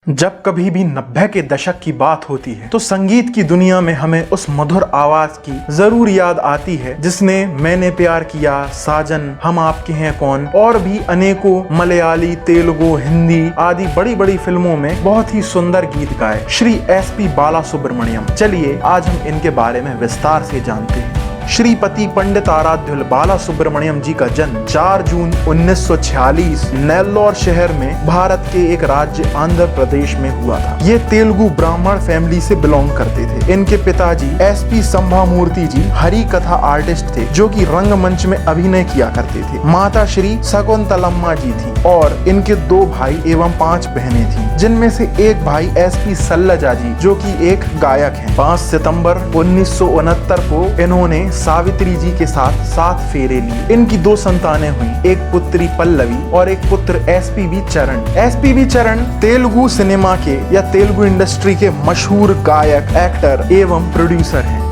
जब कभी भी 90 के दशक की बात होती है तो संगीत की दुनिया में हमें उस मधुर आवाज की जरूर याद आती है जिसने मैंने प्यार किया, साजन, हम आपके हैं कौन और भी अनेकों मलयाली, तेलुगु, हिंदी आदि बड़ी बड़ी फिल्मों में बहुत ही सुंदर गीत गाए श्री एसपी बालासुब्रमण्यम। चलिए आज हम इनके बारे में विस्तार से जानते हैं। श्रीपति पंडित आराध्युल बालासुब्रमण्यम जी का जन्म 4 जून 1946 नेल्लोर शहर में भारत के एक राज्य आंध्र प्रदेश में हुआ था। ये तेलुगु ब्राह्मण फैमिली से बिलोंग करते थे। इनके पिताजी एसपी संभामूर्ति जी हरी कथा आर्टिस्ट थे जो कि रंगमंच में अभिनय किया करते थे। माता श्री शकुंतलम्मा जी थी और इनके 2 भाई एवं 5 बहनें थी, जिनमें से एक भाई एसपी सल्लजा जी जो कि एक गायक हैं। 5 सितंबर 1969 को इन्होंने सावित्री जी के साथ 7 फेरे लिए। इनकी 2 संतानें हुई, एक पुत्री पल्लवी और एक पुत्र एसपीबी चरण। एसपीबी चरण तेलुगु सिनेमा के या तेलुगु इंडस्ट्री के मशहूर गायक, एक्टर एवं प्रोड्यूसर हैं।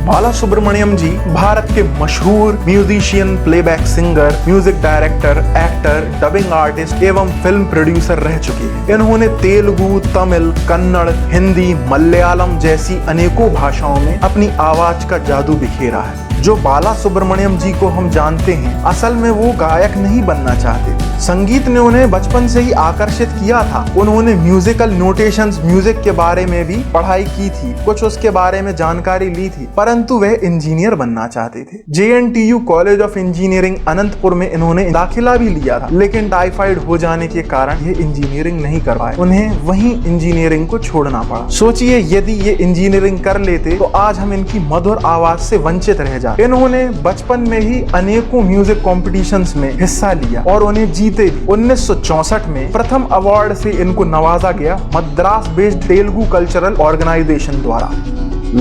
बालासुब्रमण्यम जी भारत के मशहूर musician, playback singer, music director, actor, dubbing artist एवं फिल्म प्रोड्यूसर रह चुके हैं। इन्होंने तेलुगु, तमिल, कन्नड़, हिंदी, मलयालम जैसी अनेकों भाषाओं में अपनी आवाज का जादू बिखेरा है। जो बालासुब्रमण्यम जी को हम जानते हैं, असल में वो गायक नहीं बनना चाहते थे। संगीत ने उन्हें बचपन से ही आकर्षित किया था। उन्होंने म्यूजिकल नोटेशंस, म्यूजिक के बारे में भी पढ़ाई की थी, कुछ उसके बारे में जानकारी ली थी, परंतु वह इंजीनियर बनना चाहते थे। JNTU college of engineering Anantapur में इन्होंने दाखिला भी लिया था, लेकिन टाइफाइड हो जाने के कारण ये इंजीनियरिंग नहीं कर पाए। उन्हें वहीं इंजीनियरिंग को छोड़ना पड़ा। सोचिए यदि ये इंजीनियरिंग कर लेते तो आज हम इनकी मधुर आवाज से वंचित रह जाते। इन्होंने बचपन में ही अनेकों म्यूजिक कॉम्पिटिशंस में हिस्सा लिया और उन्हें जीते। 1964 में प्रथम अवार्ड से इनको नवाजा गया Madras based Telugu cultural organisation द्वारा।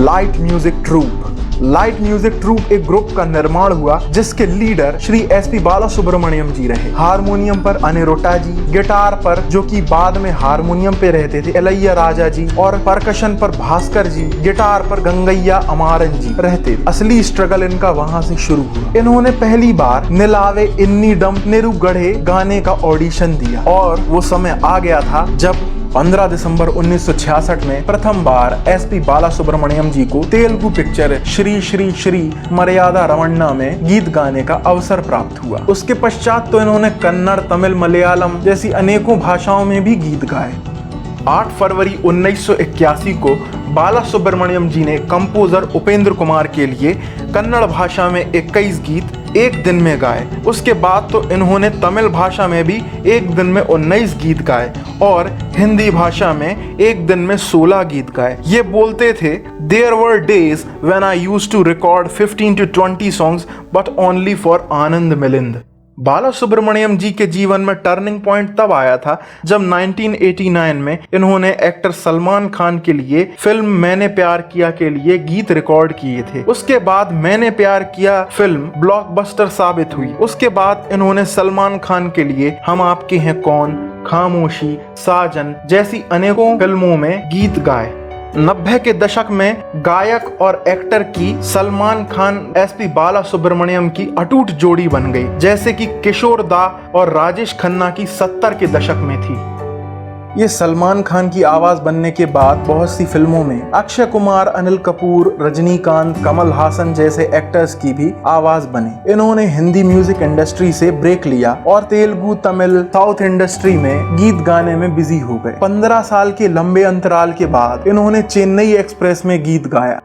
लाइट म्यूजिक ट्रूप एक ग्रुप का निर्माण हुआ जिसके लीडर श्री एसपी बालासुब्रमण्यम जी रहे। हारमोनियम पर अनिरुद्धा जी, गिटार पर जो कि बाद में हारमोनियम पे रहते थे इलैया राजा जी, और परकशन पर भास्कर जी, गिटार पर गंगैया अमारन जी रहते। असली स्ट्रगल इनका वहां से शुरू हुआ। इन्होंने पहली बार निलावे इन्नीडम निरुगढ़े गाने का ऑडिशन दिया और वो समय आ गया था जब 15 दिसंबर 1966 में प्रथम बार एसपी बालासुब्रमण्यम जी को तेलुगु पिक्चर श्री श्री श्री मर्यादा रमन्ना में गीत गाने का अवसर प्राप्त हुआ। उसके पश्चात तो इन्होंने कन्नड़, तमिल, मलयालम जैसी अनेकों भाषाओं में भी गीत गाए। 8 फरवरी 1981 को बालासुब्रमण्यम जी ने कंपोजर उपेंद्र कुमार के लिए कन्नड़ भाषा में 21 गीत एक दिन में गाए। उसके बाद तो इन्होंने तमिल भाषा में भी एक दिन में 19 गीत गाए और हिंदी भाषा में एक दिन में 16 गीत गाए। ये बोलते थे, There were days when I used to record 15 to 20 songs but only for Anand Milind. Balasubrahmanyam जी के जीवन में टर्निंग पॉइंट तब आया था जब 1989 में इन्होंने एक्टर सलमान खान के लिए फिल्म मैंने प्यार किया के लिए गीत रिकॉर्ड किए थे। उसके बाद मैंने प्यार किया फिल्म ब्लॉकबस्टर साबित हुई। उसके बाद इन्होंने सलमान खान के लिए हम आपके हैं कौन, खामोशी, साजन जैसी अनेकों फिल्मों में गीत गाए। 90 के दशक में गायक और एक्टर की सलमान खान एसपी बालासुब्रमण्यम की अटूट जोड़ी बन गई, जैसे कि किशोर दा और राजेश खन्ना की 70 के दशक में थी। ये सलमान खान की आवाज बनने के बाद बहुत सी फिल्मों में अक्षय कुमार, अनिल कपूर, रजनीकांत, कमल हासन जैसे एक्टर्स की भी आवाज बने। इन्होंने हिंदी म्यूजिक इंडस्ट्री से ब्रेक लिया और तेलुगु, तमिल, साउथ इंडस्ट्री में गीत गाने में बिजी हो गए। 15 साल के लंबे अंतराल के बाद इन्होंने चेन्नई एक्सप्रेस में गीत गाया।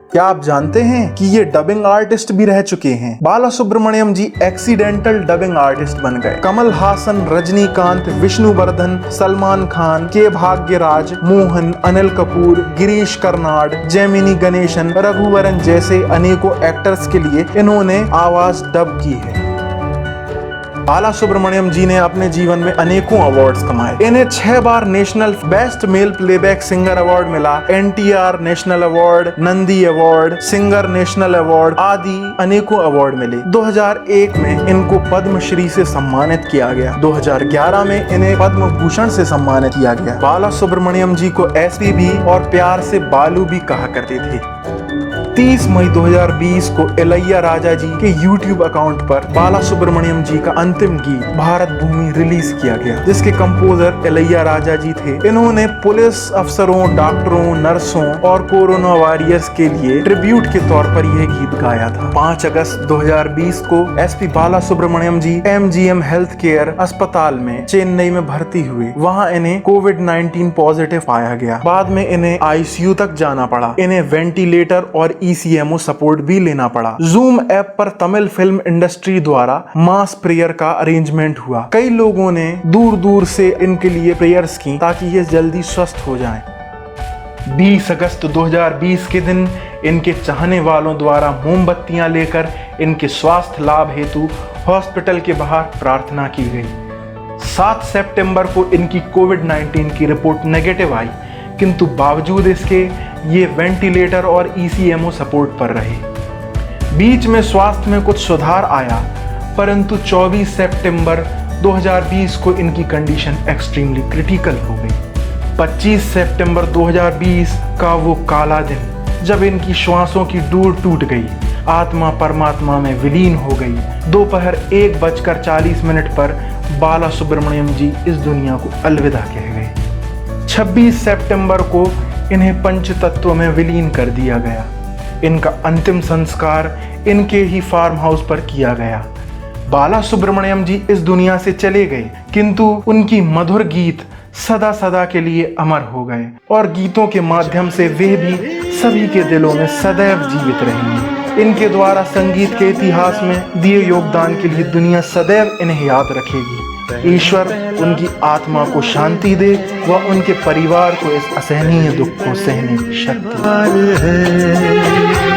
क्या आप जानते हैं कि ये डबिंग आर्टिस्ट भी रह चुके हैं? बालासुब्रमण्यम जी एक्सीडेंटल डबिंग आर्टिस्ट बन गए। कमल हासन, रजनीकांत, विष्णुवर्धन, सलमान खान, के भाग्यराज, मोहन, अनिल कपूर, गिरीश कर्नाड, जेमिनी गणेशन, रघुवरन जैसे अनेकों एक्टर्स के लिए इन्होंने आवाज डब की है। बालासुब्रमण्यम जी ने अपने जीवन में अनेकों अवार्ड्स कमाए। इन्हें 6 बार national best male playback singer award मिला, NTR national award, Nandi award, singer national award आदि अनेकों अवार्ड मिले। 2001 में इनको पद्मश्री से सम्मानित किया गया। 2011 में इन्हें पद्म भूषण से सम्मानित किया गया। बालासुब्रमण्यम जी को SPB और प्यार से बालू भी कहा करते थे। 30 मई 2020 को इलैया राजा जी के YouTube अकाउंट पर बाला सुब्रमण्यम जी का अंतिम गीत भारत भूमि रिलीज किया गया, जिसके कंपोजर इलैया राजा जी थे। इन्होंने पुलिस अफसरों, डॉक्टरों, नर्सों और कोरोना वॉरियर्स के लिए ट्रिब्यूट के तौर पर यह गीत गाया था। 5 अगस्त 2020 को एसपी बाला सुब्रमण्यम जी MGM हेल्थ केयर अस्पताल में चेन्नई में भर्ती हुए। वहां इन्हें कोविड-19 पॉजिटिव पाया गया। बाद में इन्हें ICU तक जाना पड़ा। इन्हें वेंटिलेटर और ECMO सपोर्ट भी लेना पड़ा। जूम ऐप पर तमिल फिल्म इंडस्ट्री द्वारा मास प्रेयर का अरेंजमेंट हुआ। कई लोगों ने दूर दूर से इनके लिए प्रेयर्स की ताकि ये जल्दी स्वस्थ हो जाएं। 20 अगस्त 2020 के दिन इनके चाहने वालों द्वारा मोमबत्तियां लेकर इनके स्वास्थ्य लाभ हेतु हॉस्पिटल के बाहर प्रार्थना की गई। 7 सितंबर को इनकी कोविड-19 की रिपोर्ट नेगेटिव आई, किंतु बावजूद इसके ये वेंटिलेटर और ECMO सपोर्ट पर रहे। बीच में स्वास्थ्य में कुछ सुधार आया, परंतु 24 सितंबर 2020 को इनकी कंडीशन एक्सट्रीमली क्रिटिकल हो गई। 25 सितंबर 2020 का वो काला दिन जब इनकी श्वासों की डोर टूट गई, आत्मा परमात्मा में विलीन हो गई। दोपहर 1:40 पर बाला सुब्रमण्यम जी इस दुनिया को अलविदा कह गए। 26 सितंबर को इन्हें पंच तत्व में विलीन कर दिया गया। इनका अंतिम संस्कार इनके ही फार्म हाउस पर किया गया। बाला सुब्रमण्यम जी इस दुनिया से चले गए, किंतु उनकी मधुर गीत सदा सदा के लिए अमर हो गए और गीतों के माध्यम से वे भी सभी के दिलों में सदैव जीवित रहेंगे। इनके द्वारा संगीत के इतिहास में दिए योगदान के लिए दुनिया सदैव इन्हें याद रखेगी। ईश्वर उनकी आत्मा को शांति दे व उनके परिवार को इस असहनीय दुख को सहने की शक्ति दे।